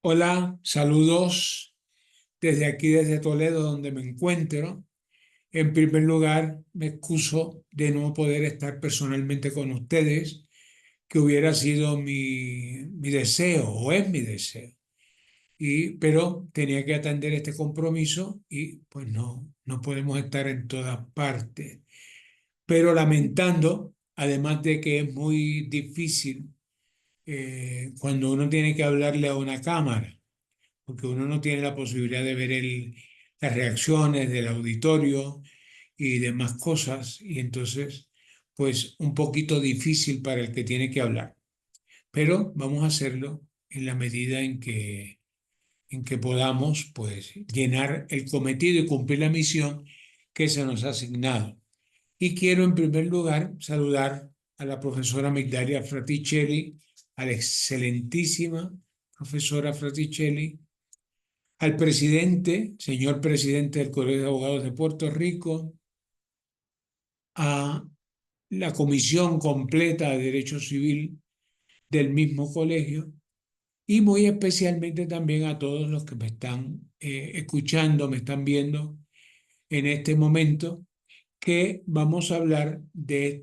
Hola, saludos desde aquí, desde Toledo, donde me encuentro. En primer lugar, me excuso de no poder estar personalmente con ustedes, que hubiera sido mi deseo, o es mi deseo. Pero tenía que atender este compromiso y pues no podemos estar en todas partes. Pero lamentando, además de que es muy difícil cuando uno tiene que hablarle a una cámara porque uno no tiene la posibilidad de ver las reacciones del auditorio y demás cosas, y entonces, pues un poquito difícil para el que tiene que hablar. Pero vamos a hacerlo en la medida en que podamos, pues, llenar el cometido y cumplir la misión que se nos ha asignado. Y quiero, en primer lugar, saludar a la profesora Migdalia Fraticelli, a la excelentísima profesora Fraticelli, al presidente, señor presidente del Colegio de Abogados de Puerto Rico, a la comisión completa de Derecho Civil del mismo colegio y muy especialmente también a todos los que me están escuchando, me están viendo en este momento, que vamos a hablar de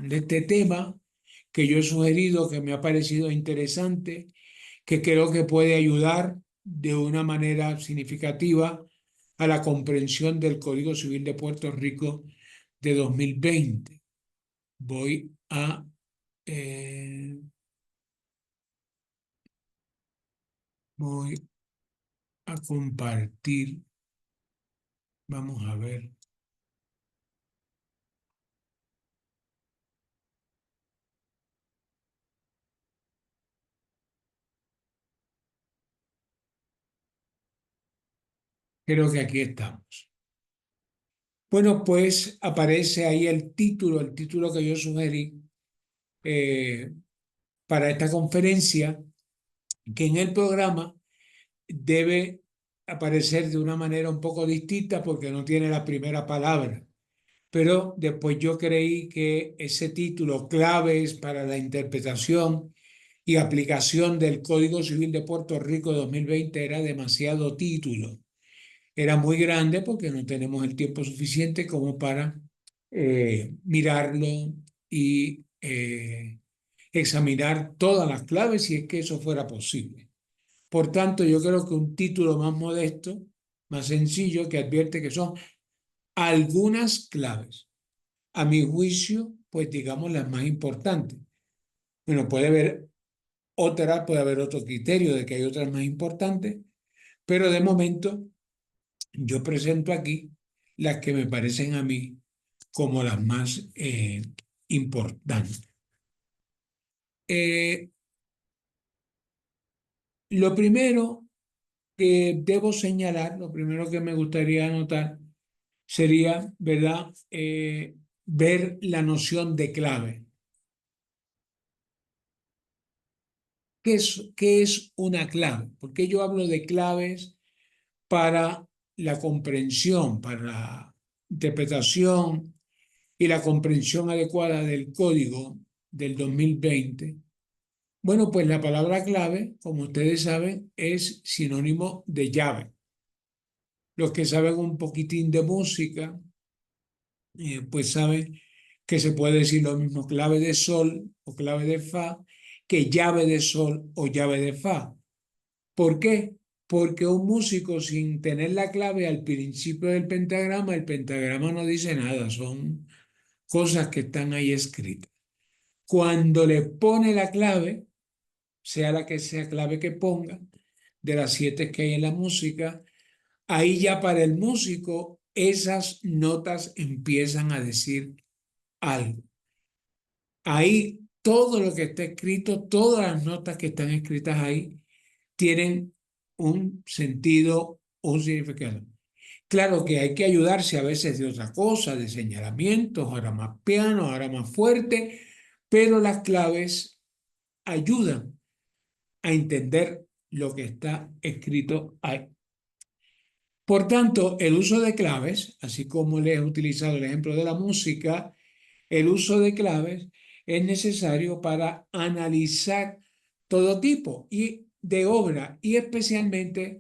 este tema que yo he sugerido, que me ha parecido interesante, que creo que puede ayudar de una manera significativa a la comprensión del Código Civil de Puerto Rico de 2020. Voy a, eh, voy a compartir, vamos a ver, creo que aquí estamos. Bueno, pues aparece ahí el título que yo sugerí eh, para esta conferencia, que en el programa debe aparecer de una manera un poco distinta porque no tiene la primera palabra. Pero después yo creí que ese título, Claves para la interpretación y aplicación del Código Civil de Puerto Rico 2020, era demasiado título. Era muy grande porque no tenemos el tiempo suficiente como para mirarlo y examinar todas las claves si es que eso fuera posible. Por tanto, yo creo que un título más modesto, más sencillo, que advierte que son algunas claves, a mi juicio, pues digamos las más importantes. Bueno, puede haber otro criterio de que hay otras más importantes, pero de momento yo presento aquí las que me parecen a mí como las más importantes. Eh, lo primero que debo señalar, lo primero que me gustaría anotar sería, ¿verdad? Ver la noción de clave. Qué es una clave? ¿Por qué yo hablo de claves para la comprensión, para la interpretación y la comprensión adecuada del código del 2020? Bueno, pues la palabra clave, como ustedes saben, es sinónimo de llave. Los que saben un poquitín de música, pues saben que se puede decir lo mismo clave de sol o clave de fa que llave de sol o llave de fa. ¿Por qué? Porque un músico sin tener la clave al principio del pentagrama, el pentagrama no dice nada, son cosas que están ahí escritas. Cuando le pone la clave, sea la que sea clave que ponga, de las 7 que hay en la música, ahí ya para el músico esas notas empiezan a decir algo. Ahí todo lo que está escrito, todas las notas que están escritas ahí, tienen un sentido, un significado. Claro que hay que ayudarse a veces de otra cosa, de señalamientos, ahora más piano, ahora más fuerte, pero las claves ayudan a entender lo que está escrito ahí. Por tanto, el uso de claves, así como les he utilizado el ejemplo de la música, el uso de claves es necesario para analizar todo tipo. Y de obra y especialmente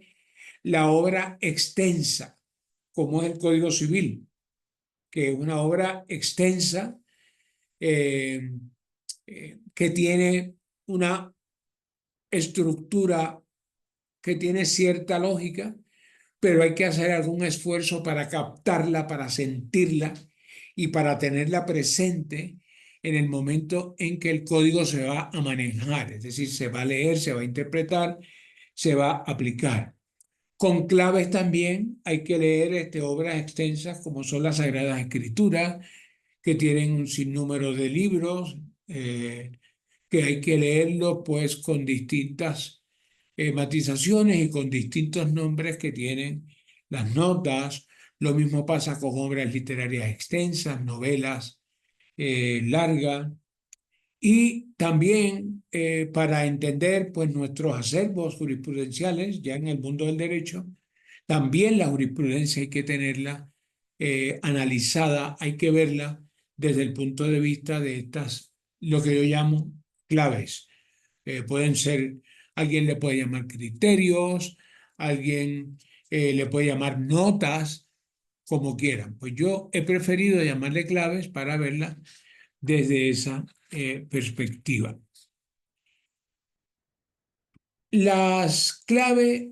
la obra extensa, como es el Código Civil, que es una obra extensa eh, que tiene una estructura que tiene cierta lógica, pero hay que hacer algún esfuerzo para captarla, para sentirla y para tenerla presente en el momento en que el código se va a manejar, es decir, se va a leer, se va a interpretar, se va a aplicar. Con claves también hay que leer obras extensas como son las Sagradas Escrituras, que tienen un sinnúmero de libros, que hay que leerlos pues con distintas matizaciones y con distintos nombres que tienen las notas. Lo mismo pasa con obras literarias extensas, novelas largas. Y también para entender pues, nuestros acervos jurisprudenciales ya en el mundo del derecho, también la jurisprudencia hay que tenerla analizada, hay que verla desde el punto de vista de estas, lo que yo llamo claves. Pueden ser, alguien le puede llamar criterios, alguien le puede llamar notas, como quieran. Pues yo he preferido llamarle claves para verla desde esa perspectiva. Las claves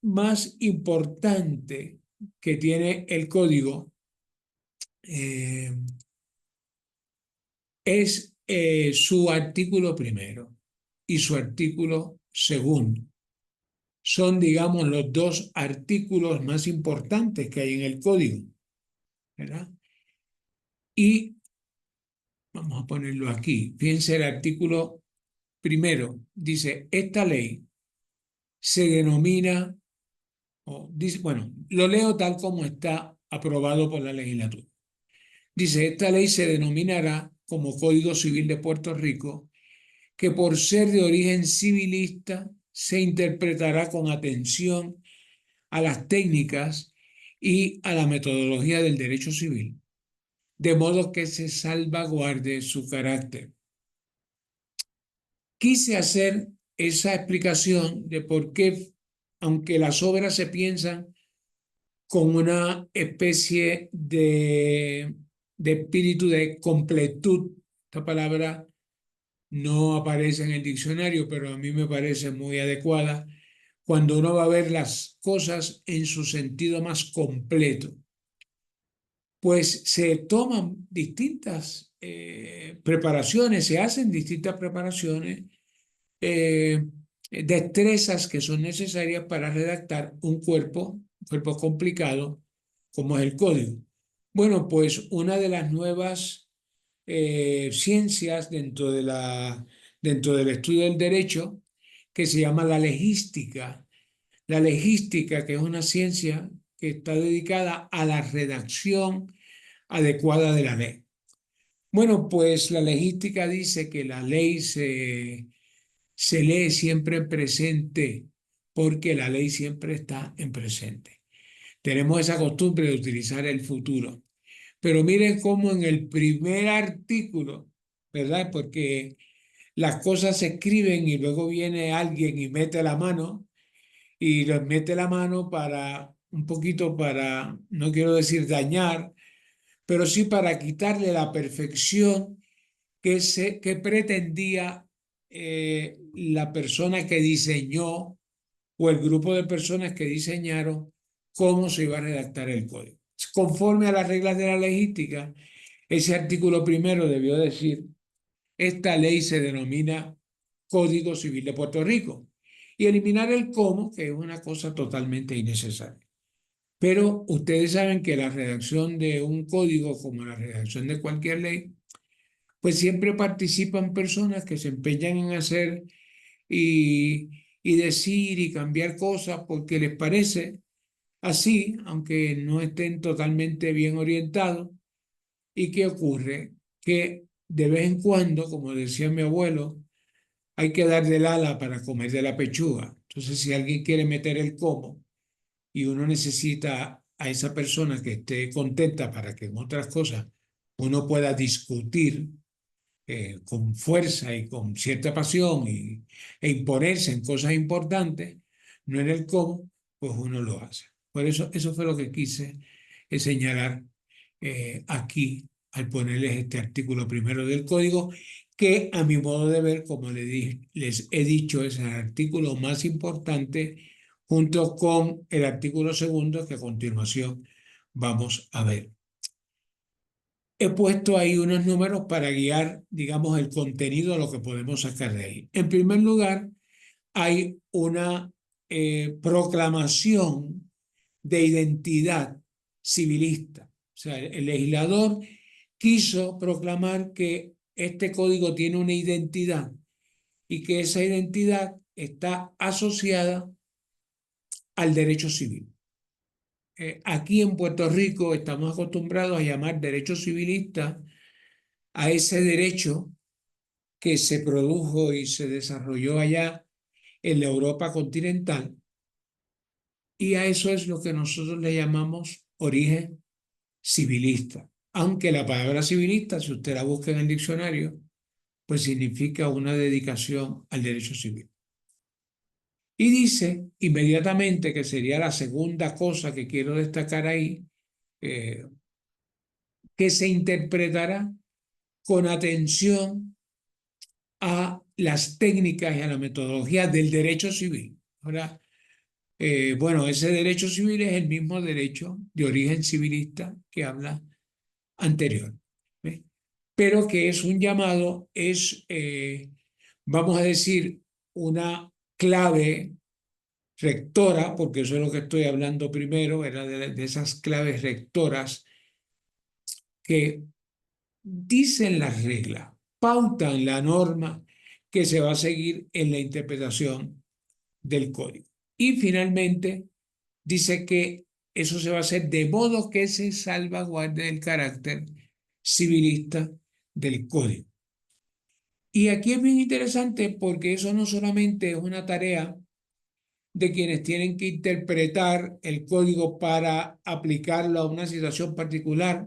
más importantes que tiene el código eh, es su artículo primero y su artículo segundo. Son, digamos, los dos artículos más importantes que hay en el código, ¿verdad? Y vamos a ponerlo aquí. Fíjense, el artículo primero dice, esta ley se denomina, o dice, bueno, lo leo tal como está aprobado por la legislatura. Dice, esta ley se denominará como Código Civil de Puerto Rico, que por ser de origen civilista se interpretará con atención a las técnicas y a la metodología del derecho civil, de modo que se salvaguarde su carácter. Quise hacer esa explicación de por qué, aunque las obras se piensan con una especie de espíritu de completud, esta palabra no aparece en el diccionario, pero a mí me parece muy adecuada cuando uno va a ver las cosas en su sentido más completo. Pues se toman distintas preparaciones, se hacen distintas preparaciones, eh, destrezas que son necesarias para redactar un cuerpo complicado como es el código. Bueno, pues una de las nuevas ciencias dentro del estudio del derecho, que se llama la legística. La legística, que es una ciencia que está dedicada a la redacción adecuada de la ley. Bueno, pues la legística dice que la ley se lee siempre en presente porque la ley siempre está en presente. Tenemos esa costumbre de utilizar el futuro. Pero miren cómo en el primer artículo, ¿verdad? Porque las cosas se escriben y luego viene alguien y mete la mano y les mete la mano para un poquito para, no quiero decir dañar, pero sí para quitarle la perfección que pretendía la persona que diseñó o el grupo de personas que diseñaron cómo se iba a redactar el código. Conforme a las reglas de la legística, ese artículo primero debió decir, esta ley se denomina Código Civil de Puerto Rico, y eliminar el cómo, que es una cosa totalmente innecesaria. Pero ustedes saben que la redacción de un código, como la redacción de cualquier ley, pues siempre participan personas que se empeñan en hacer y decir y cambiar cosas porque les parece así, aunque no estén totalmente bien orientados. ¿Y qué ocurre? Que de vez en cuando, como decía mi abuelo, hay que dar del ala para comer de la pechuga. Entonces, si alguien quiere meter el cómo y uno necesita a esa persona que esté contenta para que en otras cosas uno pueda discutir, con fuerza y con cierta pasión e imponerse en cosas importantes, no en el cómo, pues uno lo hace. Por eso, eso fue lo que quise señalar aquí al ponerles este artículo primero del código, que a mi modo de ver, como les he dicho, es el artículo más importante junto con el artículo segundo que a continuación vamos a ver. He puesto ahí unos números para guiar, digamos, el contenido a lo que podemos sacar de ahí. En primer lugar, hay una proclamación de identidad civilista. O sea, el legislador quiso proclamar que este código tiene una identidad y que esa identidad está asociada al derecho civil. Aquí en Puerto Rico estamos acostumbrados a llamar derecho civilista a ese derecho que se produjo y se desarrolló allá en la Europa continental, y a eso es lo que nosotros le llamamos origen civilista. Aunque la palabra civilista, si usted la busca en el diccionario, pues significa una dedicación al derecho civil. Y dice inmediatamente, que sería la segunda cosa que quiero destacar ahí, eh, que se interpretará con atención a las técnicas y a la metodología del derecho civil. Ahora, bueno, ese derecho civil es el mismo derecho de origen civilista que habla anterior, ¿ve? Pero que es un llamado, vamos a decir, una clave rectora, porque eso es lo que estoy hablando primero, era de esas claves rectoras que dicen las reglas, pautan la norma que se va a seguir en la interpretación del código. Y finalmente dice que eso se va a hacer de modo que se salvaguarde el carácter civilista del código. Y aquí es bien interesante porque eso no solamente es una tarea de quienes tienen que interpretar el código para aplicarlo a una situación particular,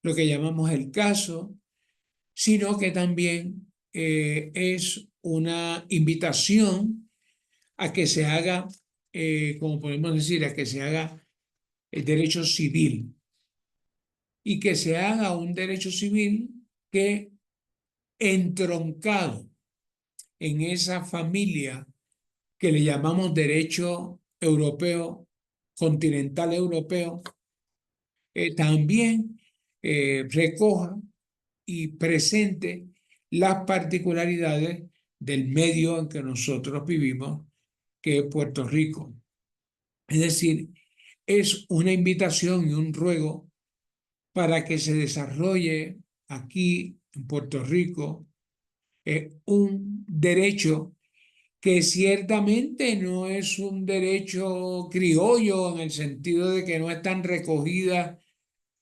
lo que llamamos el caso, sino que también es una invitación a que se haga, como podemos decir, a que se haga el derecho civil, y que se haga un derecho civil que, entroncado en esa familia que le llamamos derecho europeo, continental europeo, también recoja y presente las particularidades del medio en que nosotros vivimos, que es Puerto Rico. Es decir, es una invitación y un ruego para que se desarrolle aquí en Puerto Rico un derecho que ciertamente no es un derecho criollo en el sentido de que no están recogidas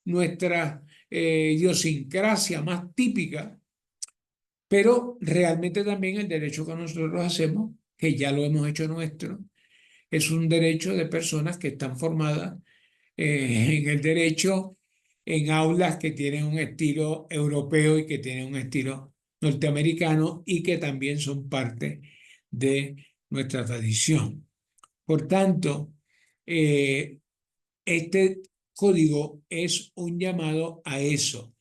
nuestras idiosincrasia más típica, pero realmente también el derecho que nosotros hacemos, que ya lo hemos hecho nuestro, es un derecho de personas que están formadas en el derecho en aulas que tienen un estilo europeo y que tienen un estilo norteamericano y que también son parte de nuestra tradición. Por tanto, eh, este código es un llamado a eso,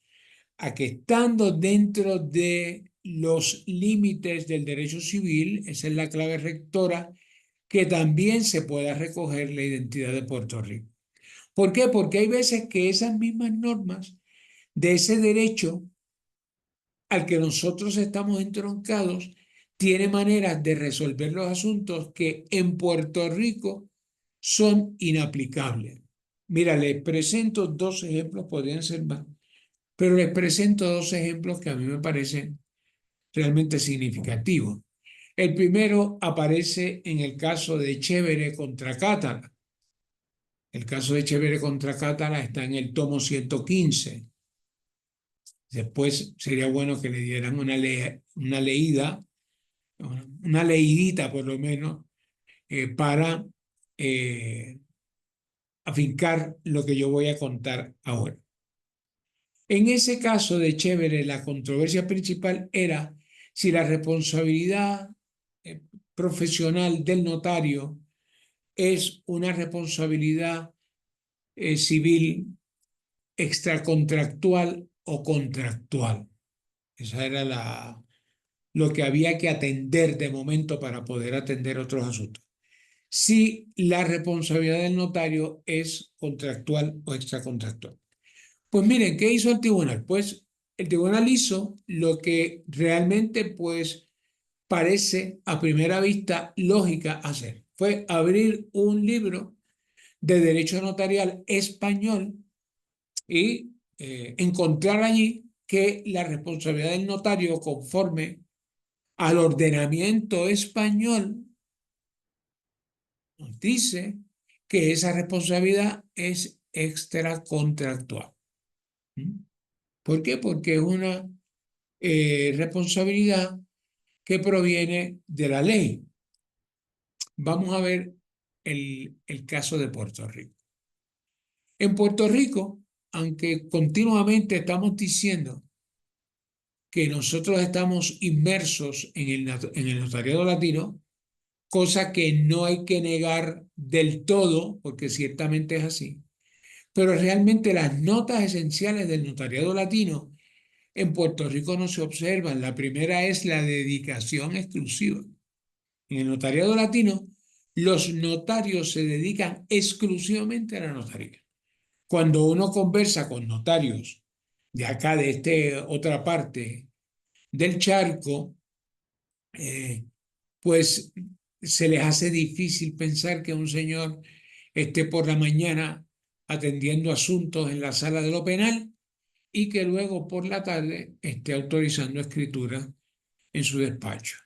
a que estando dentro de los límites del derecho civil, esa es la clave rectora, que también se pueda recoger la identidad de Puerto Rico. ¿Por qué? Porque hay veces que esas mismas normas de ese derecho al que nosotros estamos entroncados tiene maneras de resolver los asuntos que en Puerto Rico son inaplicables. Mira, les presento dos ejemplos, podrían ser más, pero les presento dos ejemplos que a mí me parecen realmente significativos. El primero aparece en el caso de Chévere contra Cátara. El caso de Chévere contra Cátara está en el tomo 115. Después sería bueno que le dieran una leída, una leidita por lo menos, para eh, afincar lo que yo voy a contar ahora. En ese caso de Chévere, la controversia principal era si la responsabilidad eh, profesional del notario es una responsabilidad civil extracontractual o contractual. Esa era lo que había que atender de momento para poder atender otros asuntos. Si la responsabilidad del notario es contractual o extracontractual. Pues miren, ¿qué hizo el tribunal? Pues el tribunal hizo lo que realmente pues parece a primera vista lógica hacer. Fue abrir un libro de derecho notarial español y encontrar allí que la responsabilidad del notario conforme al ordenamiento español nos dice que esa responsabilidad es extracontractual. ¿Mm? ¿Por qué? Porque es una responsabilidad que proviene de la ley. Vamos a ver el caso de Puerto Rico. En Puerto Rico, aunque continuamente estamos diciendo que nosotros estamos inmersos en el notariado latino, cosa que no hay que negar del todo, porque ciertamente es así, pero realmente las notas esenciales del notariado latino en Puerto Rico no se observan. La primera es la dedicación exclusiva. En el notariado latino, los notarios se dedican exclusivamente a la notaría. Cuando uno conversa con notarios de acá, de otra parte del charco, eh, pues se les hace difícil pensar que un señor esté por la mañana atendiendo asuntos en la sala de lo penal y que luego por la tarde esté autorizando escritura en su despacho.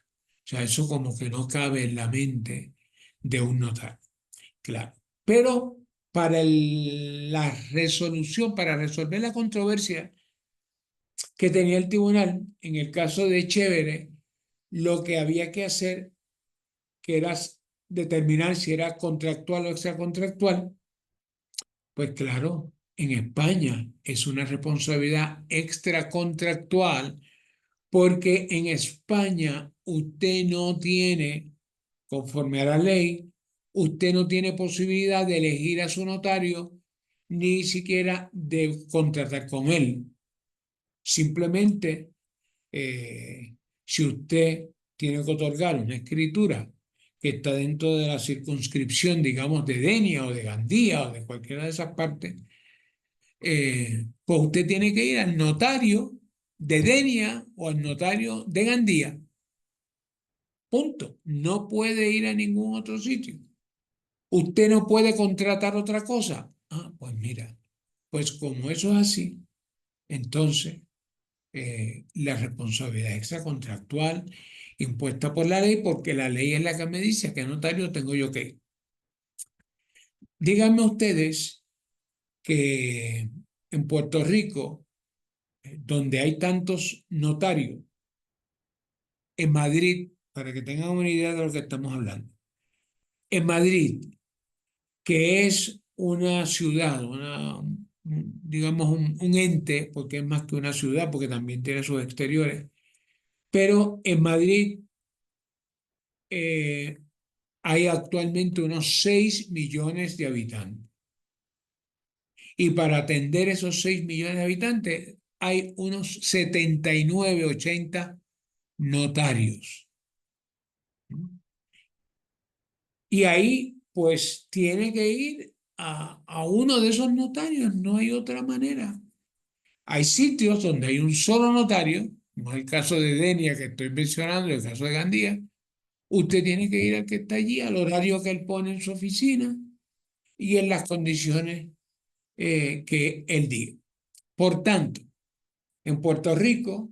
O sea, eso como que no cabe en la mente de un notario, claro. Pero para la resolución, para resolver la controversia que tenía el tribunal, en el caso de Chévere, lo que había que hacer, que era determinar si era contractual o extracontractual, pues claro, en España es una responsabilidad extracontractual porque en España usted no tiene, conforme a la ley, usted no tiene posibilidad de elegir a su notario ni siquiera de contratar con él. Simplemente, si usted tiene que otorgar una escritura que está dentro de la circunscripción, digamos, de Denia o de Gandía o de cualquiera de esas partes, pues usted tiene que ir al notario de Denia o al notario de Gandía. Punto. No puede ir a ningún otro sitio. Usted no puede contratar otra cosa. Ah, pues mira, pues como eso es así, entonces la responsabilidad extracontractual impuesta por la ley, porque la ley es la que me dice a qué notario tengo yo que ir. Díganme ustedes que en Puerto Rico, donde hay tantos notarios, en Madrid, para que tengan una idea de lo que estamos hablando, en Madrid, que es una ciudad, digamos un ente, porque es más que una ciudad, porque también tiene sus exteriores, pero en Madrid eh, hay actualmente unos 6 millones de habitantes. Y para atender esos 6 millones de habitantes hay unos 79, 80 notarios. Y ahí pues tiene que ir a uno de esos notarios, no hay otra manera. Hay sitios donde hay un solo notario, como es el caso de Denia que estoy mencionando, el caso de Gandía. Usted tiene que ir al que está allí, al horario que él pone en su oficina y en las condiciones que él diga. Por tanto, en Puerto Rico,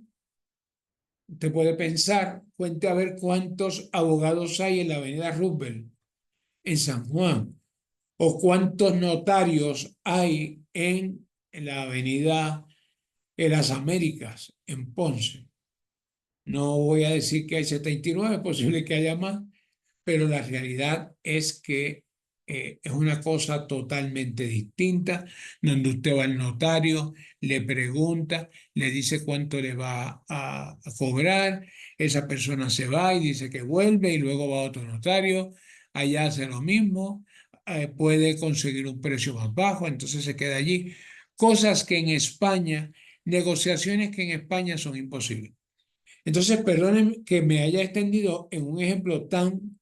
usted puede pensar, cuente a ver cuántos abogados hay en la avenida Roosevelt, en San Juan, o cuántos notarios hay en la avenida de las Américas, en Ponce. No voy a decir que hay 79, es posible que haya más, pero la realidad es que es una cosa totalmente distinta, donde usted va al notario, le pregunta, le dice cuánto le va a cobrar, esa persona se va y dice que vuelve y luego va a otro notario, allá hace lo mismo, puede conseguir un precio más bajo, entonces se queda allí. Cosas que en España, negociaciones que en España son imposibles. Entonces, perdonen que me haya extendido en un ejemplo tan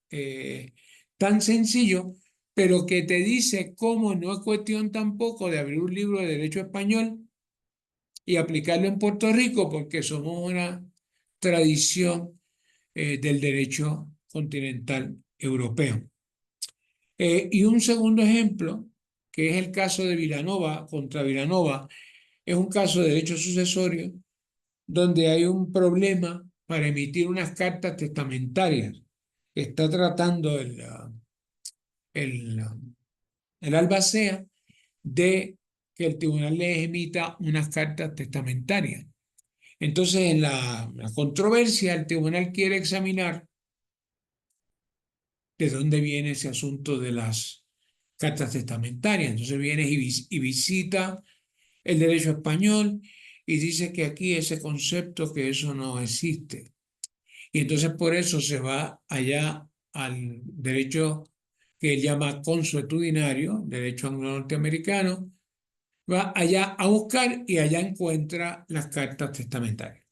sencillo, pero que te dice cómo no es cuestión tampoco de abrir un libro de derecho español y aplicarlo en Puerto Rico, porque somos una tradición del derecho continental europeo. Y un segundo ejemplo, que es el caso de Vilanova contra Vilanova, es un caso de derecho sucesorio donde hay un problema para emitir unas cartas testamentarias. Está tratando el, el albacea de que el tribunal les emita unas cartas testamentarias. Entonces, en la controversia, el tribunal quiere examinar de dónde viene ese asunto de las cartas testamentarias. Entonces viene y visita el derecho español y dice que aquí ese concepto, que eso no existe. Y entonces por eso se va allá al derecho que él llama consuetudinario, derecho anglo-norteamericano, va allá a buscar y allá encuentra las cartas testamentarias.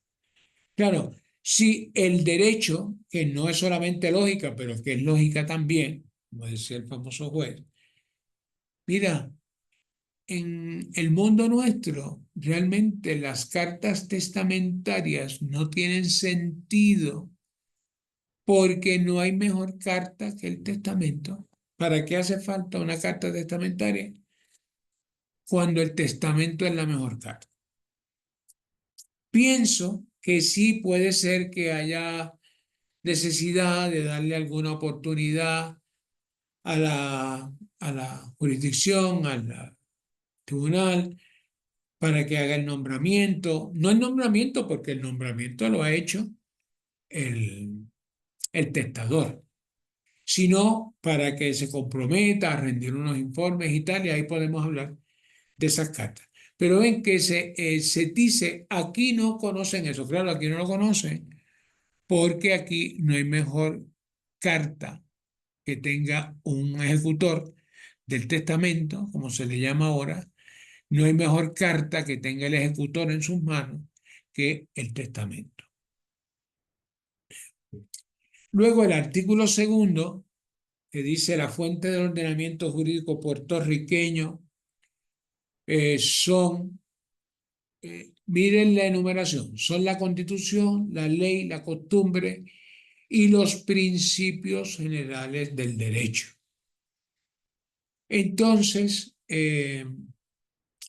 Claro, si el derecho, que no es solamente lógica, pero que es lógica también, como decía el famoso juez, mira, en el mundo nuestro realmente las cartas testamentarias no tienen sentido porque no hay mejor carta que el testamento. ¿Para qué hace falta una carta testamentaria cuando el testamento es la mejor carta? Pienso que sí puede ser que haya necesidad de darle alguna oportunidad a la jurisdicción, al tribunal, para que haga el nombramiento. No el nombramiento, porque el nombramiento lo ha hecho el, el testador, sino para que se comprometa a rendir unos informes y tal, y ahí podemos hablar de esas cartas. Pero ven que se dice, aquí no conocen eso. Claro, aquí no lo conocen, porque aquí no hay mejor carta que tenga un ejecutor del testamento, como se le llama ahora, no hay mejor carta que tenga el ejecutor en sus manos que el testamento. Luego el artículo segundo, que dice la fuente del ordenamiento jurídico puertorriqueño son, miren la enumeración, son la Constitución, la ley, la costumbre y los principios generales del derecho. Entonces,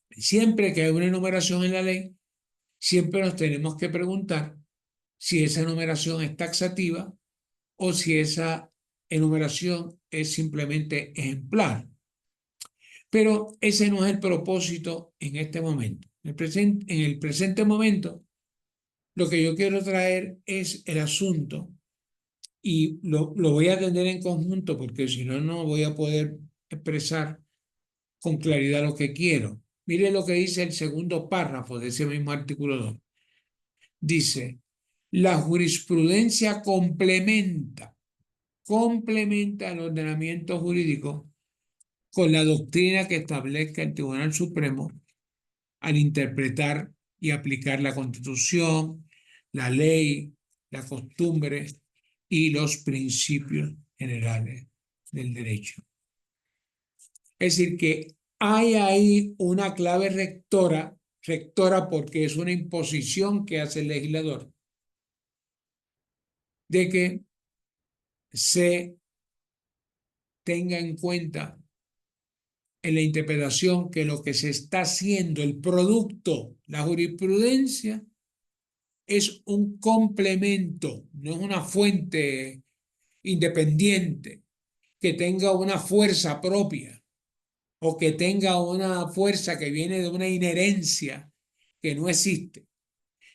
siempre que hay una enumeración en la ley, siempre nos tenemos que preguntar si esa enumeración es taxativa o si esa enumeración es simplemente ejemplar. Pero ese no es el propósito en este momento. En el presente momento, lo que yo quiero traer es el asunto y lo voy a atender en conjunto porque si no, no voy a poder expresar con claridad lo que quiero. Mire lo que dice el segundo párrafo de ese mismo artículo 2. Dice, la jurisprudencia complementa el ordenamiento jurídico con la doctrina que establezca el Tribunal Supremo al interpretar y aplicar la Constitución, la ley, la costumbre y los principios generales del derecho. Es decir, que hay ahí una clave rectora porque es una imposición que hace el legislador, de que se tenga en cuenta en la interpretación que lo que se está haciendo, el producto, la jurisprudencia, es un complemento, no es una fuente independiente, que tenga una fuerza propia o que tenga una fuerza que viene de una inherencia que no existe,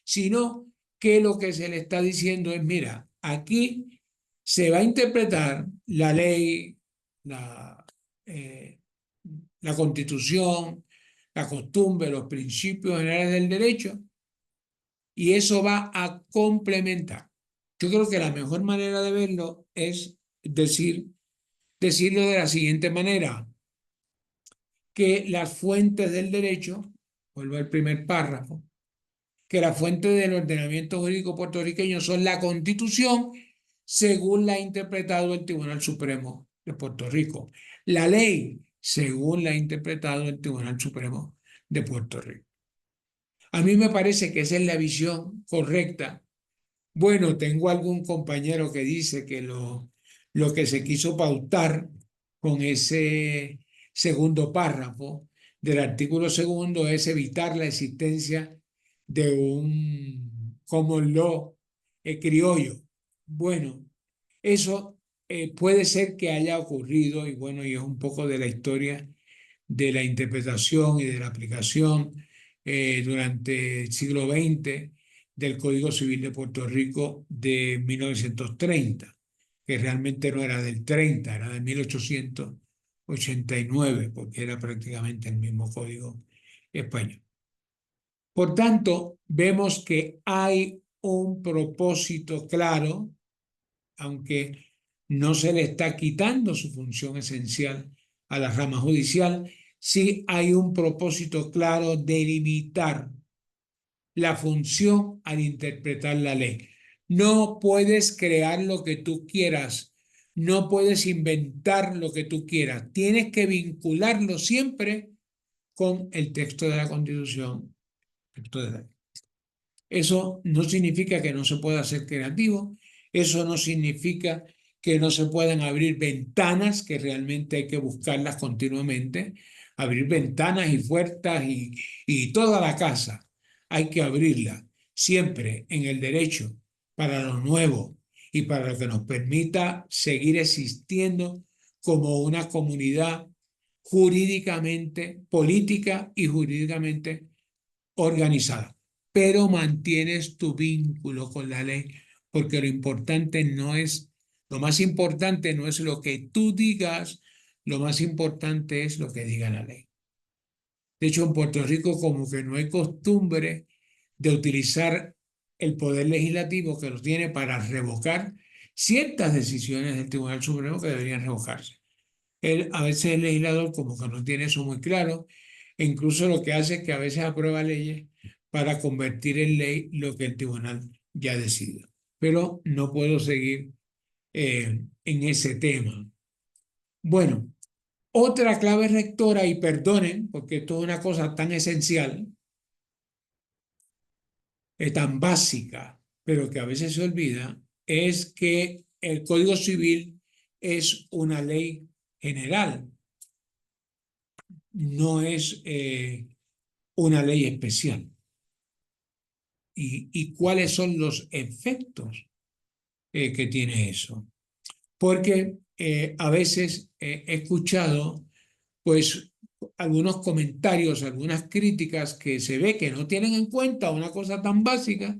sino que lo que se le está diciendo es, mira, aquí se va a interpretar la ley, la la Constitución, la costumbre, los principios generales del derecho, y eso va a complementar. Yo creo que la mejor manera de verlo es decirlo de la siguiente manera, que las fuentes del derecho, vuelvo al primer párrafo, que las fuentes del ordenamiento jurídico puertorriqueño son la Constitución, según la ha interpretado el Tribunal Supremo de Puerto Rico, la ley, según la ha interpretado el Tribunal Supremo de Puerto Rico. A mí me parece que esa es la visión correcta. Bueno, tengo algún compañero que dice que lo que se quiso pautar con ese segundo párrafo del artículo segundo es evitar la existencia de un common law criollo. Bueno, eso puede ser que haya ocurrido y bueno, y es un poco de la historia de la interpretación y de la aplicación durante el siglo XX del Código Civil de Puerto Rico de 1930, que realmente no era del 30, era de 1889, porque era prácticamente el mismo Código español. Por tanto, vemos que hay un propósito claro, aunque no se le está quitando su función esencial a la rama judicial, sí hay un propósito claro de limitar la función al interpretar la ley. No puedes crear lo que tú quieras, no puedes inventar lo que tú quieras, tienes que vincularlo siempre con el texto de la Constitución, el texto de la ley. Eso no significa que no se pueda ser creativo, eso no significa que no se puedan abrir ventanas, que realmente hay que buscarlas continuamente, abrir ventanas y puertas y toda la casa hay que abrirla siempre en el derecho para lo nuevo y para lo que nos permita seguir existiendo como una comunidad jurídicamente, política y jurídicamente organizada, pero mantienes tu vínculo con la ley, porque lo más importante no es lo que tú digas, lo más importante es lo que diga la ley. De hecho, en Puerto Rico como que no hay costumbre de utilizar el poder legislativo que lo tiene para revocar ciertas decisiones del Tribunal Supremo que deberían revocarse. A veces el legislador como que no tiene eso muy claro, e incluso lo que hace es que a veces aprueba leyes para convertir en ley lo que el tribunal ya decidió. Pero no puedo seguir en ese tema. Bueno, otra clave rectora, y perdonen, porque esto es una cosa tan esencial, tan básica, pero que a veces se olvida, es que el Código Civil es una ley general, no es una ley especial. ¿Y cuáles son los efectos que tiene eso? Porque a veces he escuchado pues algunos comentarios, algunas críticas que se ve que no tienen en cuenta una cosa tan básica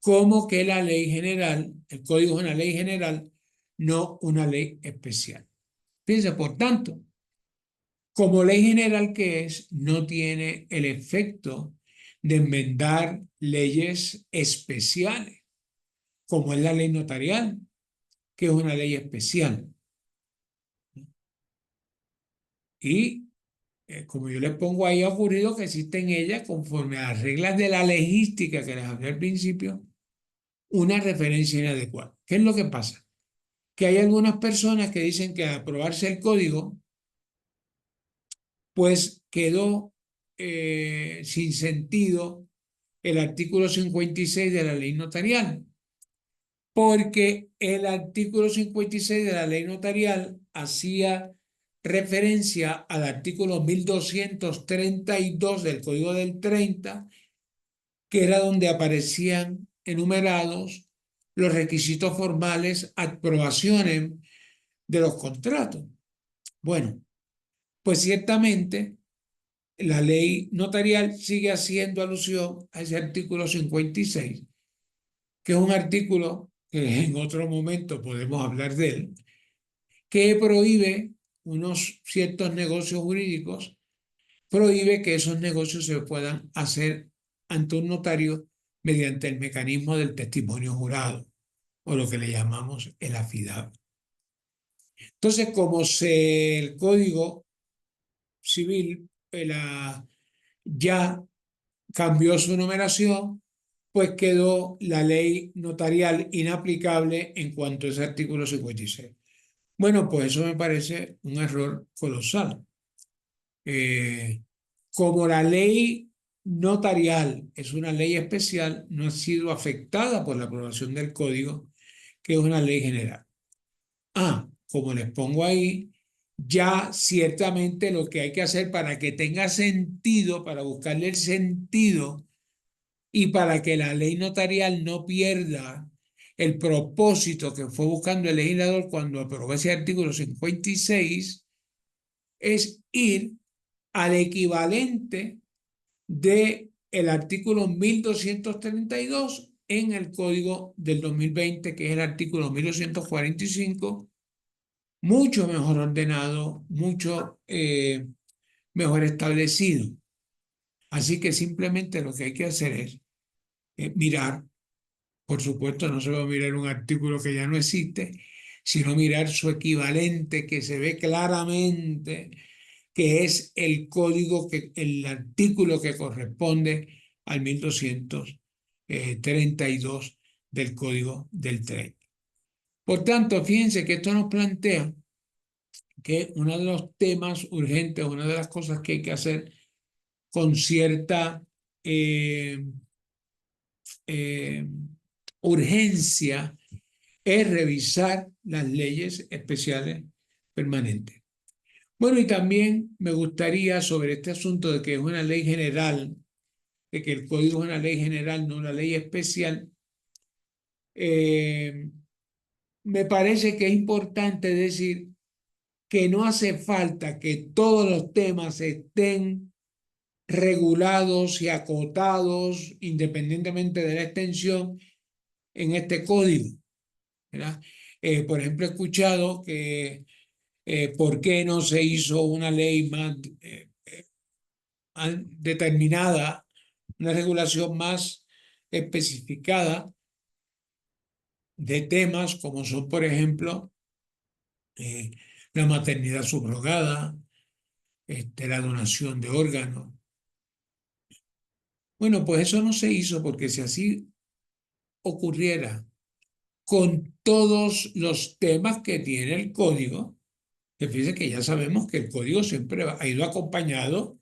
como que la ley general, el código es una ley general, no una ley especial. Fíjense, por tanto, como ley general que es, no tiene el efecto de enmendar leyes especiales, como es la ley notarial, que es una ley especial. Y como yo les pongo ahí, ha ocurrido que existe en ella, conforme a las reglas de la legística que les hablé al principio, una referencia inadecuada. ¿Qué es lo que pasa? Que hay algunas personas que dicen que al aprobarse el código, pues quedó sin sentido el artículo 56 de la ley notarial, porque el artículo 56 de la ley notarial hacía referencia al artículo 1232 del Código del 30, que era donde aparecían enumerados los requisitos formales, aprobaciones de los contratos. Bueno, pues ciertamente la ley notarial sigue haciendo alusión a ese artículo 56, que es un artículo que en otro momento podemos hablar de él, que prohíbe unos ciertos negocios jurídicos, prohíbe que esos negocios se puedan hacer ante un notario mediante el mecanismo del testimonio jurado, o lo que le llamamos el affidavit. Entonces, como el Código Civil ya cambió su numeración, pues quedó la ley notarial inaplicable en cuanto a ese artículo 56. Bueno, pues eso me parece un error colosal. Como la ley notarial es una ley especial, no ha sido afectada por la aprobación del código, que es una ley general. Como les pongo ahí, ya ciertamente lo que hay que hacer para que tenga sentido, para buscarle el sentido y para que la ley notarial no pierda el propósito que fue buscando el legislador cuando aprobó ese artículo 56, es ir al equivalente del artículo 1232 en el Código del 2020, que es el artículo 1245, mucho mejor ordenado, mucho mejor establecido. Así que simplemente lo que hay que hacer es mirar, por supuesto no se va a mirar un artículo que ya no existe, sino mirar su equivalente que se ve claramente que es el código, el artículo que corresponde al 1232 del Código del 30. Por tanto, fíjense que esto nos plantea que uno de los temas urgentes, una de las cosas que hay que hacer con cierta eh, urgencia es revisar las leyes especiales permanentes. Bueno, y también me gustaría sobre este asunto de que es una ley general, de que el código es una ley general, no una ley especial, me parece que es importante decir que no hace falta que todos los temas estén regulados y acotados independientemente de la extensión en este código, ¿verdad? Por ejemplo, he escuchado que por qué no se hizo una ley más determinada, una regulación más especificada de temas como son, por ejemplo, eh, la maternidad subrogada, la donación de órganos. Bueno, pues eso no se hizo porque si así ocurriera con todos los temas que tiene el código, que fíjense que ya sabemos que el código siempre ha ido acompañado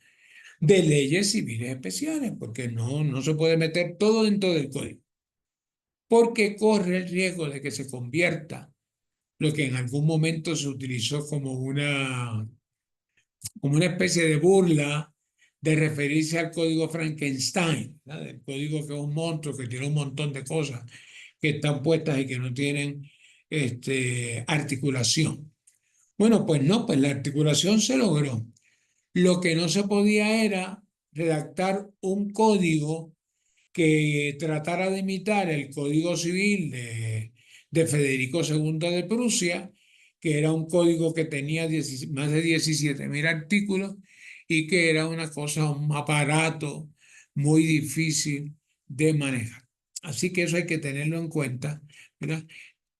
de leyes civiles especiales, porque no se puede meter todo dentro del código, porque corre el riesgo de que se convierta lo que en algún momento se utilizó como una especie de burla de referirse al código Frankenstein, ¿verdad? El código que es un monstruo, que tiene un montón de cosas que están puestas y que no tienen articulación. Bueno, pues no, pues la articulación se logró. Lo que no se podía era redactar un código que tratara de imitar el Código Civil de Federico II de Prusia, que era un código que tenía más de 17.000 artículos y que era una cosa, un aparato muy difícil de manejar. Así que eso hay que tenerlo en cuenta, ¿verdad?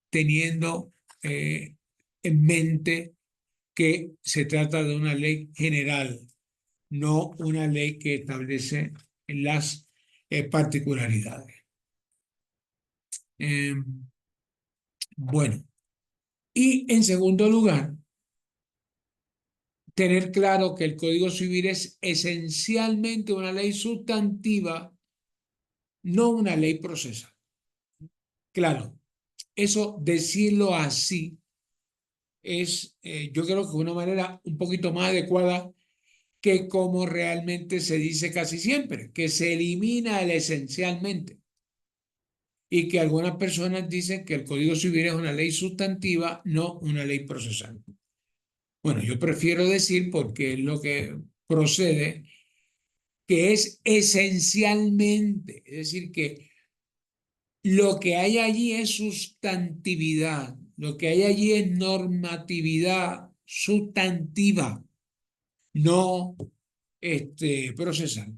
Teniendo en mente que se trata de una ley general, no una ley que establece las particularidades. Eh, bueno, y en segundo lugar, tener claro que el Código Civil es esencialmente una ley sustantiva, no una ley procesal. Claro, eso decirlo así es, yo creo que una manera un poquito más adecuada que como realmente se dice casi siempre, que se elimina el esencialmente. Y que algunas personas dicen que el Código Civil es una ley sustantiva, no una ley procesal. Bueno, yo prefiero decir, porque es lo que procede, que es esencialmente, es decir, que lo que hay allí es sustantividad, lo que hay allí es normatividad sustantiva, no procesal.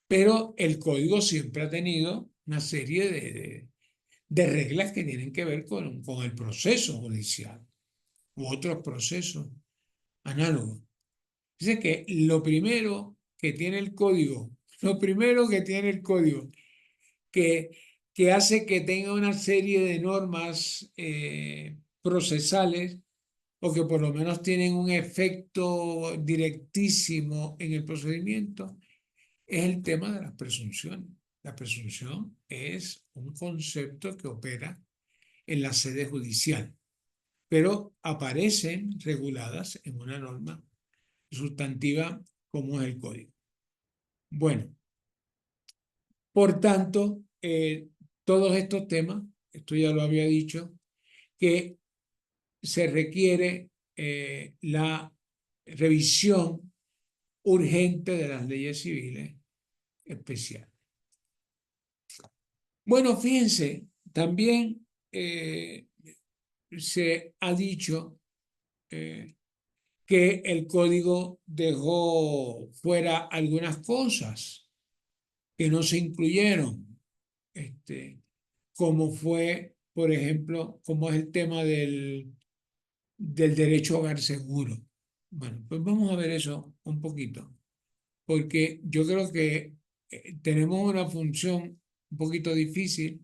Pero el código siempre ha tenido una serie de reglas que tienen que ver con el proceso judicial u otros procesos análogos. Dice que lo primero que tiene el código, lo primero que tiene el código, que, que hace que tenga una serie de normas procesales o que por lo menos tienen un efecto directísimo en el procedimiento, es el tema de las presunciones. La presunción es un concepto que opera en la sede judicial, pero aparecen reguladas en una norma sustantiva como es el código. Bueno, por tanto, todos estos temas, esto ya lo había dicho, que se requiere la revisión urgente de las leyes civiles especiales. Bueno, fíjense, también se ha dicho que el código dejó fuera algunas cosas que no se incluyeron, como fue, por ejemplo, como es el tema del derecho a hogar seguro. Bueno, pues vamos a ver eso un poquito, porque yo creo que tenemos una función un poquito difícil,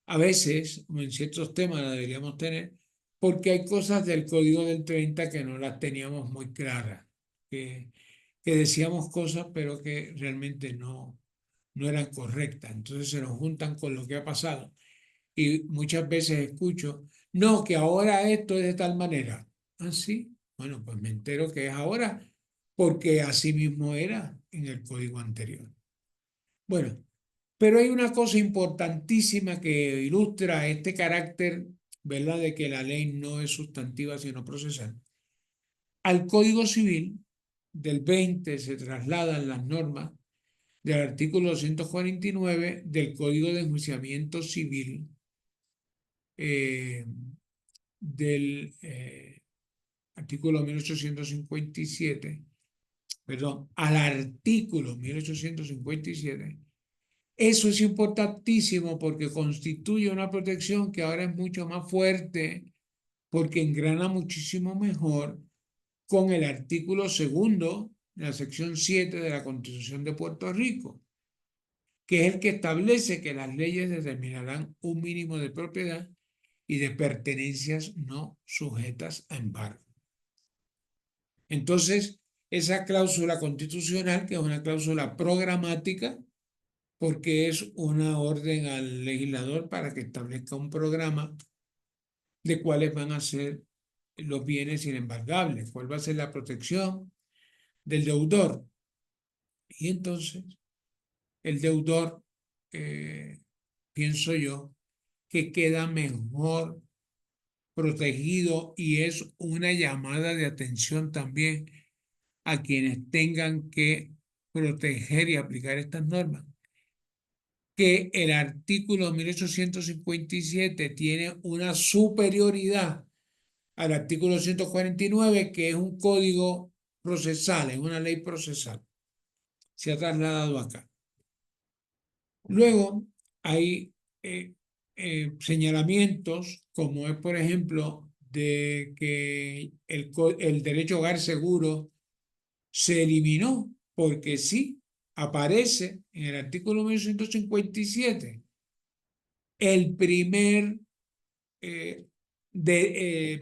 a veces, o en ciertos temas la deberíamos tener, porque hay cosas del Código del 30 que no las teníamos muy claras, que, que decíamos cosas pero que realmente no eran correctas. Entonces se nos juntan con lo que ha pasado. Y muchas veces escucho, no, que ahora esto es de tal manera. ¿Ah, sí? Bueno, pues me entero que es ahora, porque así mismo era en el código anterior. Bueno, pero hay una cosa importantísima que ilustra este carácter, ¿verdad?, de que la ley no es sustantiva sino procesal. Al Código Civil del 20 se trasladan las normas del artículo 249 del Código de Enjuiciamiento Civil, eh, del artículo 1857, perdón, al artículo 1857. Eso es importantísimo porque constituye una protección que ahora es mucho más fuerte porque engrana muchísimo mejor con el artículo segundo de la sección 7 de la Constitución de Puerto Rico, que es el que establece que las leyes determinarán un mínimo de propiedad y de pertenencias no sujetas a embargo. Entonces, esa cláusula constitucional, que es una cláusula programática, porque es una orden al legislador para que establezca un programa de cuáles van a ser los bienes inembargables, cuál va a ser la protección del deudor. Y entonces, el deudor, pienso yo, que queda mejor protegido y es una llamada de atención también a quienes tengan que proteger y aplicar estas normas, que el artículo 1857 tiene una superioridad al artículo 149, que es un código procesal, es una ley procesal. Se ha trasladado acá. Luego hay señalamientos, como es, por ejemplo, de que el derecho a hogar seguro se eliminó, porque sí, aparece en el artículo 1157 el primer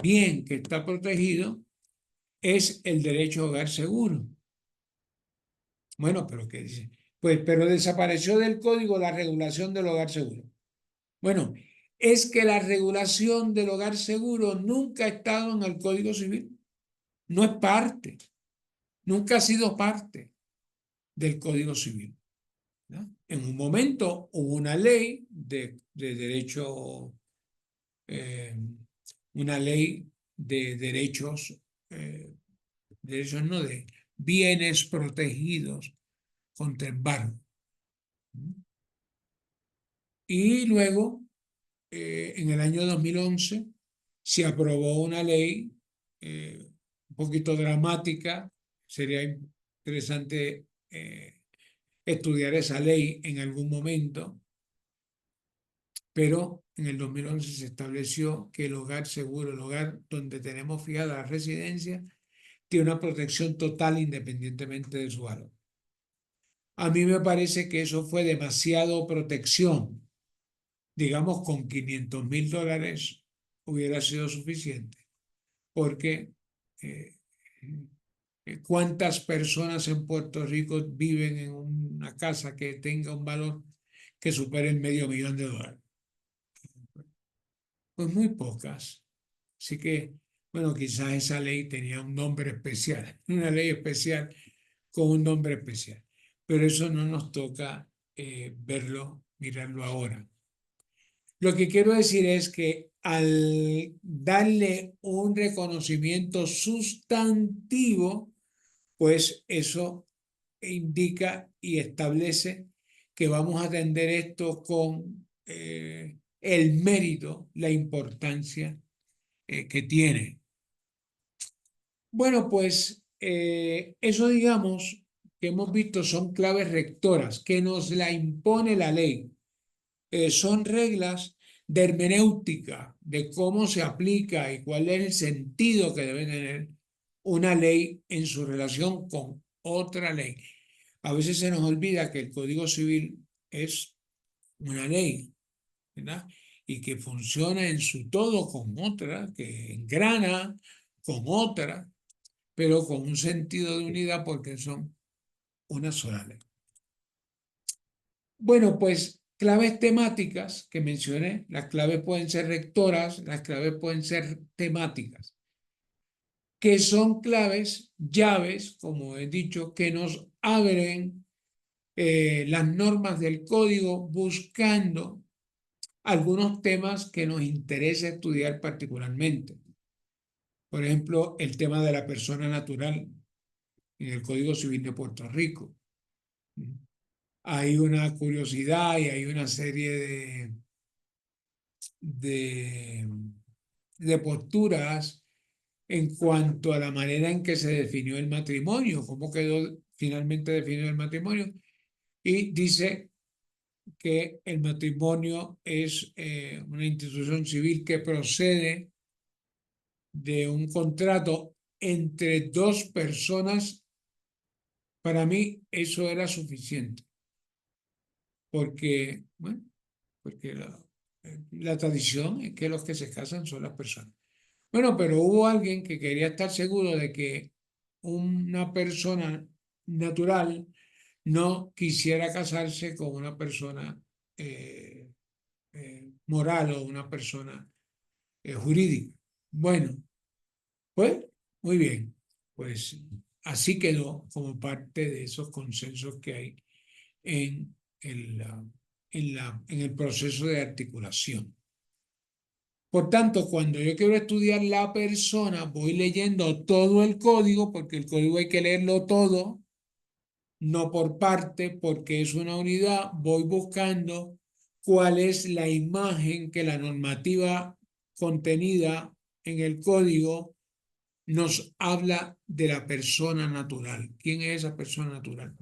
bien que está protegido es el derecho a hogar seguro. Bueno, pero ¿qué dice? Pues, pero desapareció del código la regulación del hogar seguro. Bueno, es que la regulación del hogar seguro nunca ha estado en el Código Civil. No es parte, nunca ha sido parte del Código Civil, ¿no? En un momento hubo una ley de derecho, eh, una ley de derechos no, de bienes protegidos contra embargo. Y luego, en el año 2011, se aprobó una ley poquito dramática. Sería interesante estudiar esa ley en algún momento, pero en el 2011 se estableció que el hogar seguro, el hogar donde tenemos fijada la residencia, tiene una protección total independientemente de su valor. A mí me parece que eso fue demasiado protección. Digamos, con $500,000 hubiera sido suficiente, porque eh, ¿cuántas personas en Puerto Rico viven en una casa que tenga un valor que supere el $500,000? Pues muy pocas. Así que, bueno, quizás esa ley tenía un nombre especial, una ley especial con un nombre especial, pero eso no nos toca verlo, mirarlo ahora. Lo que quiero decir es que al darle un reconocimiento sustantivo, pues eso indica y establece que vamos a atender esto con el mérito, la importancia que tiene. Bueno, pues eso digamos que hemos visto son claves rectoras que nos la impone la ley. Son reglas de hermenéutica, de cómo se aplica y cuál es el sentido que debe tener una ley en su relación con otra ley. A veces se nos olvida que el Código Civil es una ley, ¿verdad? Y que funciona en su todo con otra, que engrana con otra, pero con un sentido de unidad porque son una sola ley. Bueno, pues claves temáticas que mencioné, las claves pueden ser rectoras, las claves pueden ser temáticas, que son claves, llaves, como he dicho, que nos abren las normas del código buscando algunos temas que nos interesa estudiar particularmente. Por ejemplo, el tema de la persona natural en el Código Civil de Puerto Rico. Hay una curiosidad y hay una serie de, de posturas en cuanto a la manera en que se definió el matrimonio, cómo quedó finalmente definido el matrimonio, y dice que el matrimonio es una institución civil que procede de un contrato entre dos personas. Para mí eso era suficiente, porque, bueno, porque la tradición es que los que se casan son las personas. Bueno, pero hubo alguien que quería estar seguro de que una persona natural no quisiera casarse con una persona eh, moral o una persona jurídica. Bueno, pues muy bien, pues así quedó como parte de esos consensos que hay en en el proceso de articulación. Por tanto, cuando yo quiero estudiar la persona, voy leyendo todo el código, porque el código hay que leerlo todo, no por parte, porque es una unidad. Voy buscando cuál es la imagen que la normativa contenida en el código nos habla de la persona natural. ¿Quién es esa persona natural?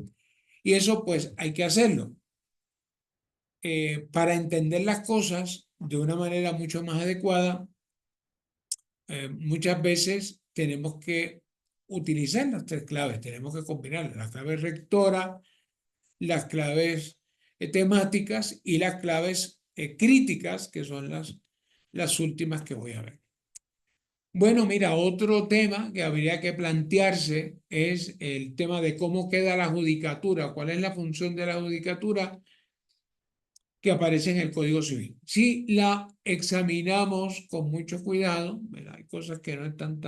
Y eso pues hay que hacerlo. Para entender las cosas de una manera mucho más adecuada, muchas veces tenemos que utilizar las tres claves, tenemos que combinarlas, las claves rectoras, las claves temáticas y las claves críticas, que son las últimas que voy a ver. Bueno, mira, otro tema que habría que plantearse es el tema de cómo queda la judicatura, cuál es la función de la judicatura que aparece en el Código Civil. Si la examinamos con mucho cuidado, ¿verdad? Hay cosas que no están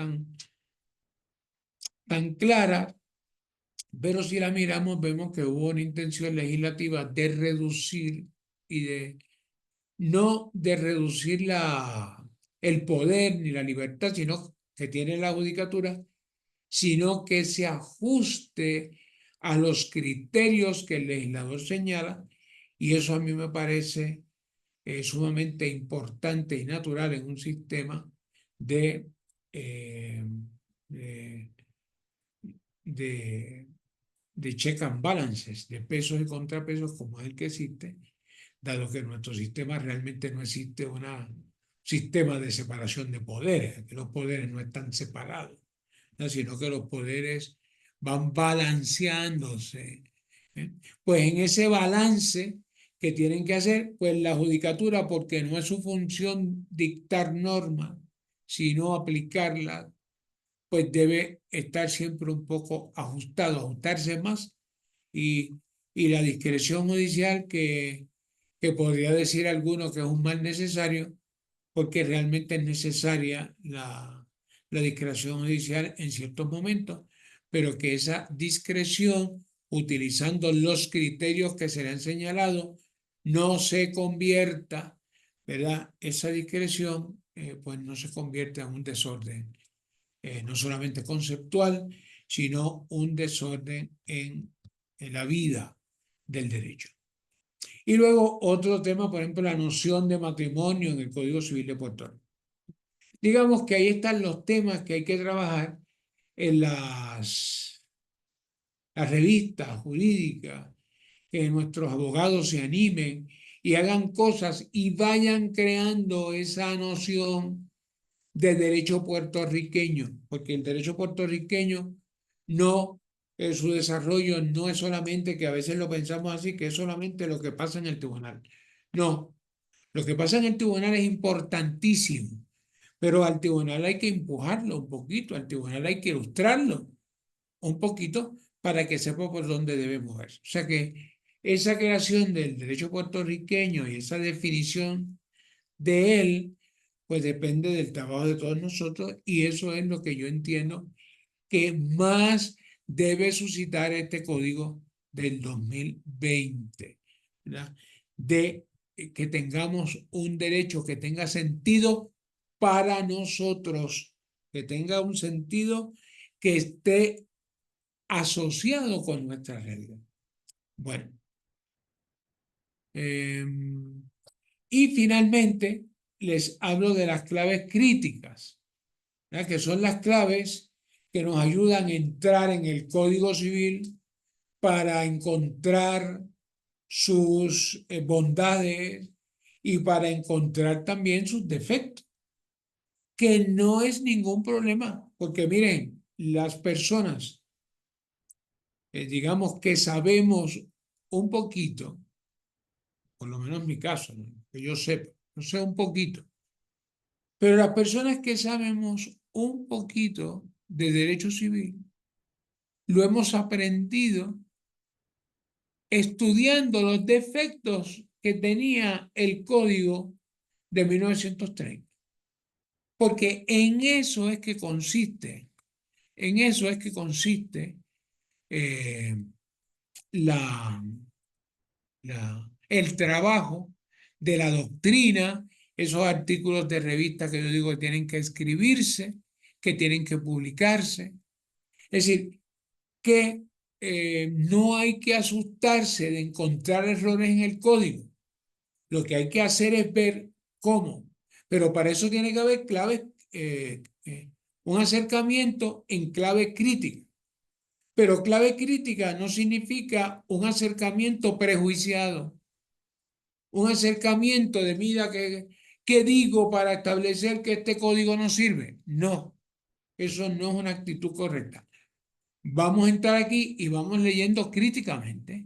tan claras, pero si la miramos vemos que hubo una intención legislativa de reducir y de no de reducir el poder ni la libertad, sino que tiene la judicatura, sino que se ajuste a los criterios que el legislador señala, y eso a mí me parece sumamente importante y natural en un sistema de, eh, de, de, de check and balances, de pesos y contrapesos como es el que existe, dado que en nuestro sistema realmente no existe un sistema de separación de poderes, que los poderes no están separados, ¿no? Sino que los poderes van balanceándose. ¿Eh? Pues en ese balance que tienen que hacer, pues la judicatura, porque no es su función dictar normas, sino aplicarlas, pues debe estar siempre un poco ajustado, ajustarse más y la discreción judicial que podría decir alguno que es un mal necesario, porque realmente es necesaria la discreción judicial en ciertos momentos, pero que esa discreción, utilizando los criterios que se le han señalado, no se convierta, ¿verdad? Esa discreción, pues no se convierta en un desorden, no solamente conceptual, sino un desorden en la vida del derecho. Y luego otro tema, por ejemplo, la noción de matrimonio en el Código Civil de Puerto Rico. Digamos que ahí están los temas que hay que trabajar en las revistas jurídicas, que nuestros abogados se animen y hagan cosas y vayan creando esa noción de derecho puertorriqueño, porque el derecho puertorriqueño no, su desarrollo no es solamente, que a veces lo pensamos así, que es solamente lo que pasa en el tribunal. No, lo que pasa en el tribunal es importantísimo, pero al tribunal hay que empujarlo un poquito, al tribunal hay que ilustrarlo un poquito para que sepa por dónde debe moverse. O sea que esa creación del derecho puertorriqueño y esa definición de él, pues depende del trabajo de todos nosotros y eso es lo que yo entiendo que más debe suscitar este código del 2020, ¿verdad? De que tengamos un derecho que tenga sentido para nosotros, que tenga un sentido que esté asociado con nuestra realidad. Bueno, eh, y finalmente les hablo de las claves críticas, ¿verdad? Que son las claves que nos ayudan a entrar en el Código Civil para encontrar sus bondades y para encontrar también sus defectos, que no es ningún problema, porque miren, las personas, digamos que sabemos un poquito, por lo menos en mi caso, ¿no? Que yo sepa, no sé un poquito, pero las personas que sabemos un poquito de derecho civil, lo hemos aprendido estudiando los defectos que tenía el código de 1930. Porque en eso es que consiste, en eso es que consiste eh, la, el trabajo de la doctrina, esos artículos de revista que yo digo que tienen que escribirse, que tienen que publicarse. Es decir, que no hay que asustarse de encontrar errores en el código. Lo que hay que hacer es ver cómo. Pero para eso tiene que haber claves, un acercamiento en clave crítica. Pero clave crítica no significa un acercamiento prejuiciado, un acercamiento de mira ¿qué digo para establecer que este código no sirve? No, eso no es una actitud correcta. Vamos a entrar aquí y vamos leyendo críticamente.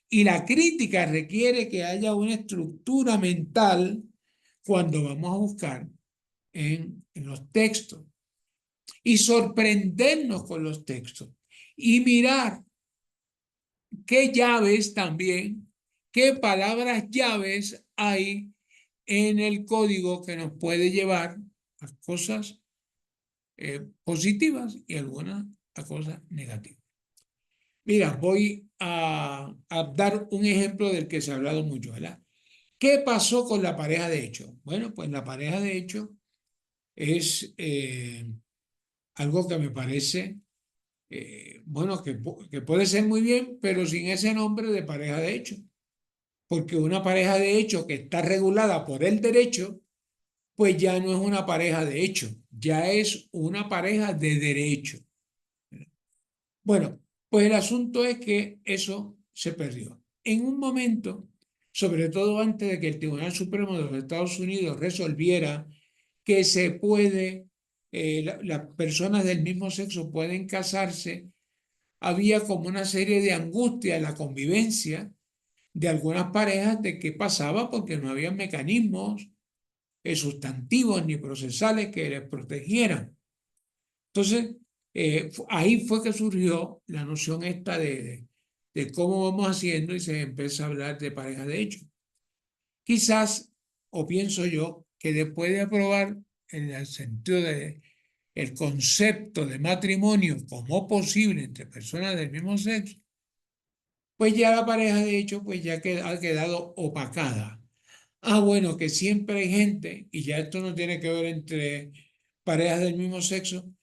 Y la crítica requiere que haya una estructura mental cuando vamos a buscar en los textos y sorprendernos con los textos y mirar qué llaves también, qué palabras llaves hay en el código que nos puede llevar a cosas positivas y algunas a cosas negativas. Mira, voy a dar un ejemplo del que se ha hablado mucho, ¿verdad? ¿Qué pasó con la pareja de hecho? Bueno, pues la pareja de hecho es algo que me parece, bueno, que puede ser muy bien, pero sin ese nombre de pareja de hecho. Porque una pareja de hecho que está regulada por el derecho, pues ya no es una pareja de hecho, ya es una pareja de derecho. Bueno, pues el asunto es que eso se perdió. En un momento, sobre todo antes de que el Tribunal Supremo de los Estados Unidos resolviera que se puede, las personas del mismo sexo pueden casarse, había como una serie de angustia en la convivencia de algunas parejas de qué pasaba porque no había mecanismos sustantivos ni procesales que les protegieran. Entonces, ahí fue que surgió la noción esta de cómo vamos haciendo y se empieza a hablar de pareja de hecho. Quizás, o pienso yo, que después de aprobar en el sentido de el concepto de matrimonio como posible entre personas del mismo sexo, pues ya la pareja de hecho pues ya ha quedado opacada. Ah, bueno, que siempre hay gente, y ya esto no tiene que ver entre parejas del mismo sexo,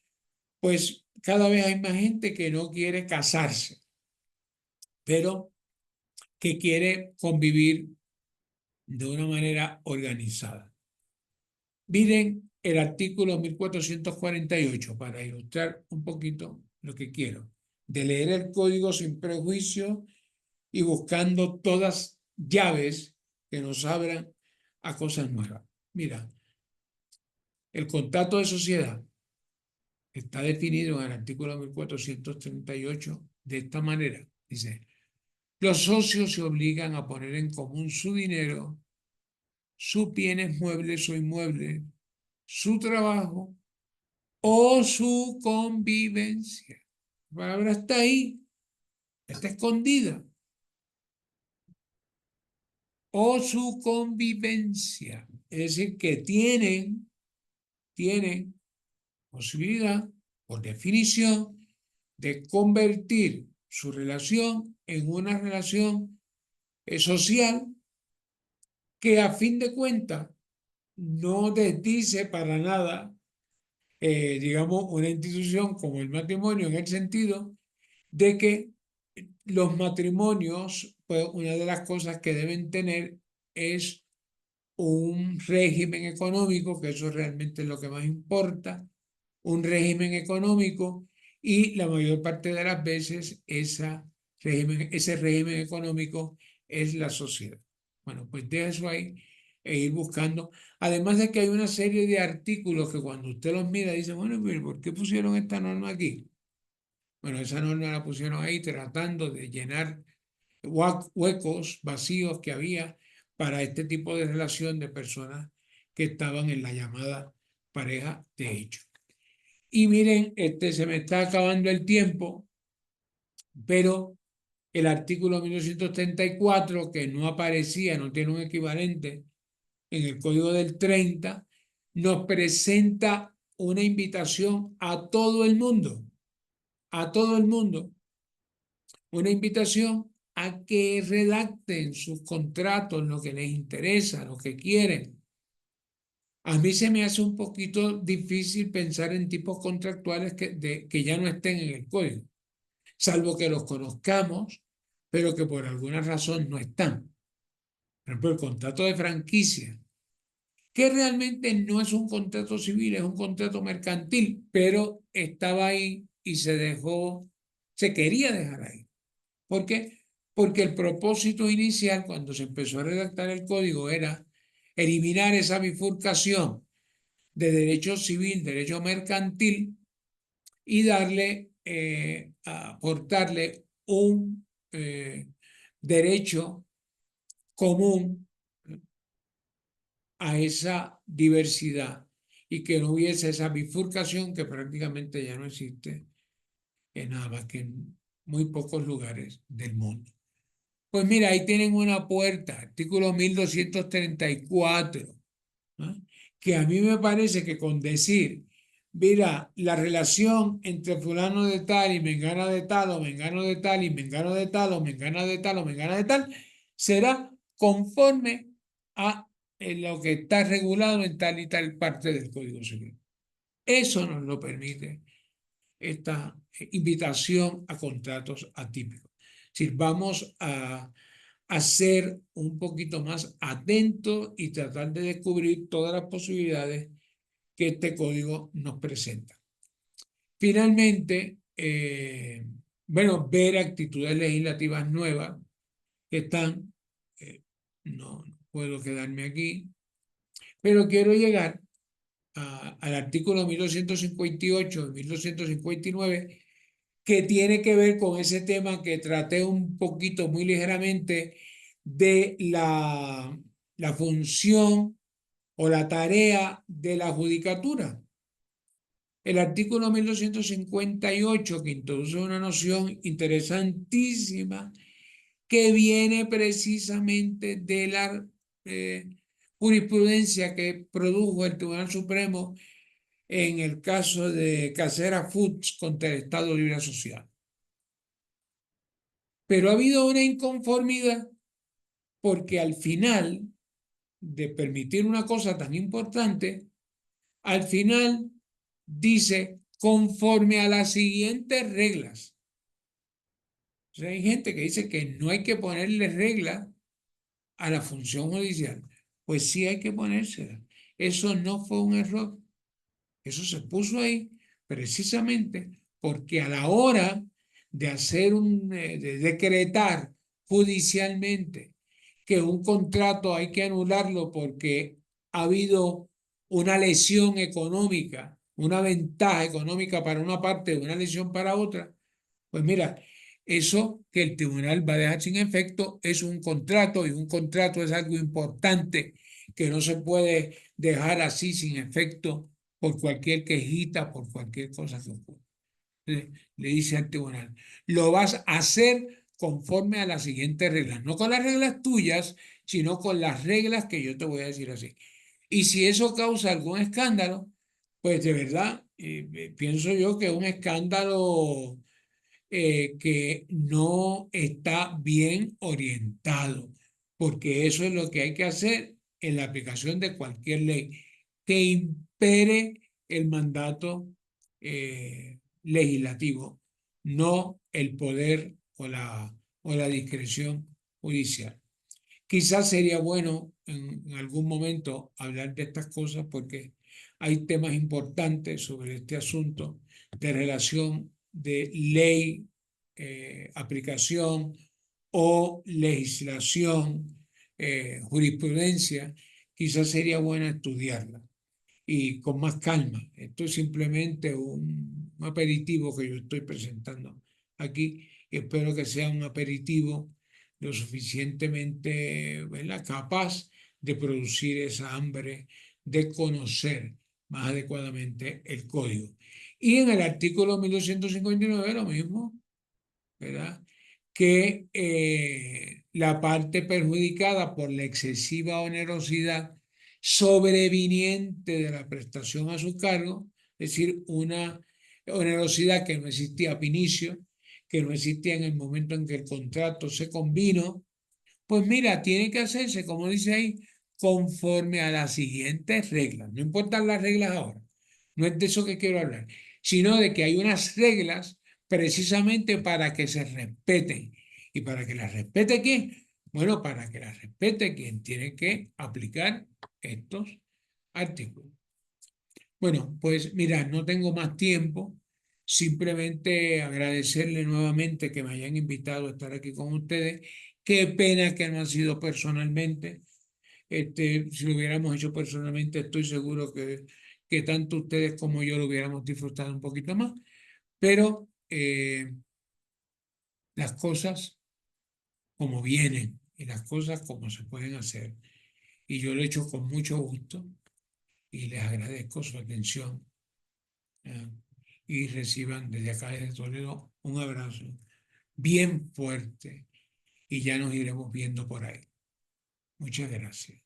pues cada vez hay más gente que no quiere casarse, pero que quiere convivir de una manera organizada. Miren el artículo 1448 para ilustrar un poquito lo que quiero, de leer el código sin prejuicio y buscando todas llaves que nos abran a cosas nuevas. Mira, el contrato de sociedad está definido en el artículo 1438 de esta manera. Dice, los socios se obligan a poner en común su dinero, sus bienes muebles o inmuebles, su trabajo o su convivencia. La palabra está ahí, está escondida. O su convivencia. Es decir, que tienen posibilidad, por definición, de convertir su relación en una relación social que a fin de cuentas no desdice para nada, digamos, una institución como el matrimonio en el sentido de que los matrimonios, pues una de las cosas que deben tener es un régimen económico, que eso realmente es lo que más importa, un régimen económico y la mayor parte de las veces ese régimen económico es la sociedad. Bueno, pues de eso hay e ir buscando. Además de que hay una serie de artículos que cuando usted los mira dice, bueno, pero ¿por qué pusieron esta norma aquí? Bueno, esa norma la pusieron ahí tratando de llenar huecos, vacíos que había para este tipo de relación de personas que estaban en la llamada pareja de hecho. Y miren, se me está acabando el tiempo, pero el artículo 1934, que no aparecía, no tiene un equivalente en el Código del 30, nos presenta una invitación a todo el mundo, una invitación a que redacten sus contratos, lo que les interesa, lo que quieren. A mí se me hace un poquito difícil pensar en tipos contractuales que ya no estén en el código, salvo que los conozcamos, pero que por alguna razón no están. Por ejemplo, el contrato de franquicia, que realmente no es un contrato civil, es un contrato mercantil, pero estaba ahí y se quería dejar ahí. ¿Por qué? Porque el propósito inicial, cuando se empezó a redactar el código, era eliminar esa bifurcación de derecho civil, derecho mercantil y aportarle un derecho común a esa diversidad y que no hubiese esa bifurcación que prácticamente ya no existe en nada más que en muy pocos lugares del mundo. Pues mira, ahí tienen una puerta, artículo 1234, ¿no? Que a mí me parece que con decir, mira, la relación entre fulano de tal y mengana de tal, o mengano de tal y mengano de tal, o mengana de tal, o mengana de tal, será conforme a lo que está regulado en tal y tal parte del Código Civil. Eso nos lo permite esta invitación a contratos atípicos. Es decir, vamos a ser un poquito más atentos y tratar de descubrir todas las posibilidades que este código nos presenta. Finalmente, bueno, ver actitudes legislativas nuevas que están, no puedo quedarme aquí, pero quiero llegar al artículo 1258 y 1259, que tiene que ver con ese tema que traté un poquito, muy ligeramente, de la función o la tarea de la judicatura. El artículo 1258, que introduce una noción interesantísima que viene precisamente de la jurisprudencia que produjo el Tribunal Supremo en el caso de Casera Foods contra el Estado Libre Asociado. Pero ha habido una inconformidad porque al final de permitir una cosa tan importante, al final dice conforme a las siguientes reglas. O sea, hay gente que dice que no hay que ponerle reglas a la función judicial. Pues sí hay que ponérsela. Eso no fue un error. Eso se puso ahí precisamente porque a la hora de hacer de decretar judicialmente que un contrato hay que anularlo porque ha habido una lesión económica, una ventaja económica para una parte y una lesión para otra, pues mira, eso que el tribunal va a dejar sin efecto es un contrato, y un contrato es algo importante que no se puede dejar así sin efecto por cualquier quejita, por cualquier cosa que ocurra. Le dice al tribunal, lo vas a hacer conforme a las siguientes reglas, no con las reglas tuyas, sino con las reglas que yo te voy a decir así. Y si eso causa algún escándalo, pues de verdad, pienso yo que es un escándalo que no está bien orientado, porque eso es lo que hay que hacer en la aplicación de cualquier ley, que impere el mandato legislativo, no el poder o la discreción judicial. Quizás sería bueno en algún momento hablar de estas cosas porque hay temas importantes sobre este asunto de relación de ley, aplicación o legislación, jurisprudencia. Quizás sería bueno estudiarla y con más calma. Esto es simplemente un aperitivo que yo estoy presentando aquí y espero que sea un aperitivo lo suficientemente, ¿verdad?, capaz de producir esa hambre de conocer más adecuadamente el código. Y en el artículo 1259 lo mismo, ¿verdad? Que la parte perjudicada por la excesiva onerosidad sobreviniente de la prestación a su cargo, es decir, una onerosidad que no existía a inicio, que no existía en el momento en que el contrato se convino, pues mira, tiene que hacerse, como dice ahí, conforme a las siguientes reglas. No importan las reglas ahora, no es de eso que quiero hablar, sino de que hay unas reglas precisamente para que se respeten. ¿Y para que las respete quién? Bueno, para que las respete quien tiene que aplicar estos artículos. Bueno, pues mira, no tengo más tiempo. Simplemente agradecerle nuevamente que me hayan invitado a estar aquí con ustedes. Qué pena que no ha sido personalmente. Si lo hubiéramos hecho personalmente, estoy seguro que tanto ustedes como yo lo hubiéramos disfrutado un poquito más. Pero las cosas como vienen y las cosas como se pueden hacer. Y yo lo he hecho con mucho gusto y les agradezco su atención. ¿Eh? Y reciban desde acá, desde Toledo, un abrazo bien fuerte y ya nos iremos viendo por ahí. Muchas gracias.